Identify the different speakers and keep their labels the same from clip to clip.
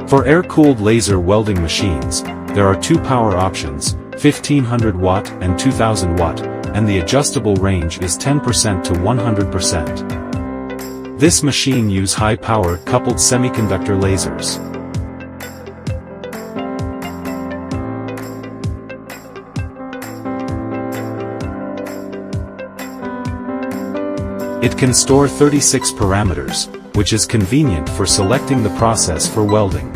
Speaker 1: For air-cooled laser welding machines, there are two power options, 1500 watt and 2000 watt, and the adjustable range is 10% to 100%. This machine uses high-power coupled semiconductor lasers. It can store 36 parameters, which is convenient for selecting the process for welding.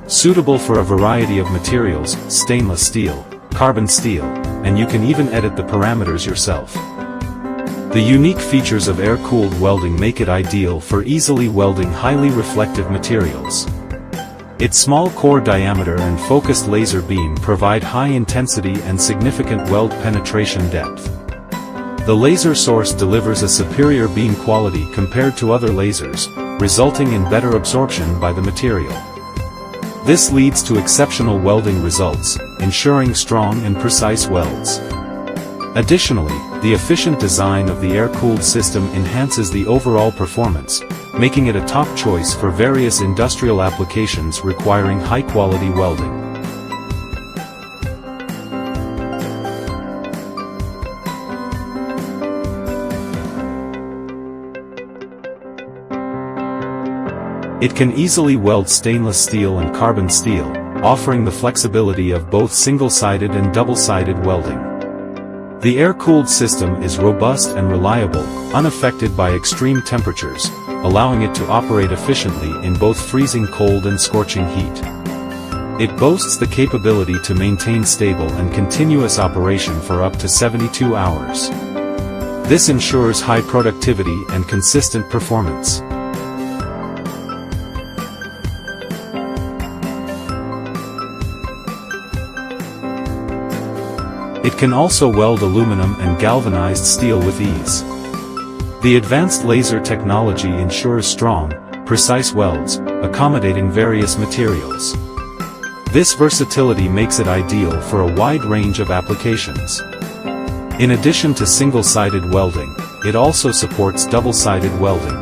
Speaker 1: Suitable for a variety of materials, stainless steel, carbon steel, and you can even edit the parameters yourself. The unique features of air-cooled welding make it ideal for easily welding highly reflective materials. Its small core diameter and focused laser beam provide high intensity and significant weld penetration depth. The laser source delivers a superior beam quality compared to other lasers, resulting in better absorption by the material. This leads to exceptional welding results, ensuring strong and precise welds. Additionally, the efficient design of the air-cooled system enhances the overall performance, making it a top choice for various industrial applications requiring high-quality welding. It can easily weld stainless steel and carbon steel, offering the flexibility of both single-sided and double-sided welding. The air-cooled system is robust and reliable, unaffected by extreme temperatures, allowing it to operate efficiently in both freezing cold and scorching heat. It boasts the capability to maintain stable and continuous operation for up to 72 hours. This ensures high productivity and consistent performance. It can also weld aluminum and galvanized steel with ease. The advanced laser technology ensures strong, precise welds, accommodating various materials. This versatility makes it ideal for a wide range of applications. In addition to single-sided welding, it also supports double-sided welding.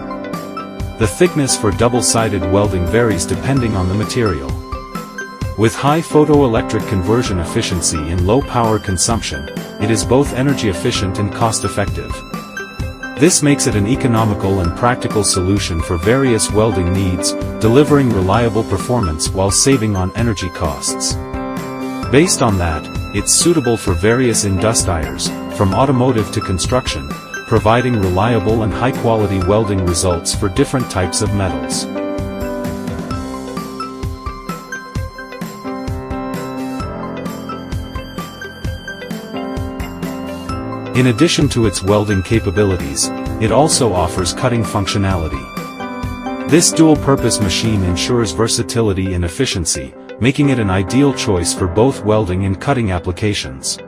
Speaker 1: The thickness for double-sided welding varies depending on the material. With high photoelectric conversion efficiency and low power consumption, it is both energy efficient and cost-effective. This makes it an economical and practical solution for various welding needs, delivering reliable performance while saving on energy costs. Based on that, it's suitable for various industries, from automotive to construction, providing reliable and high-quality welding results for different types of metals. In addition to its welding capabilities, it also offers cutting functionality. This dual-purpose machine ensures versatility and efficiency, making it an ideal choice for both welding and cutting applications.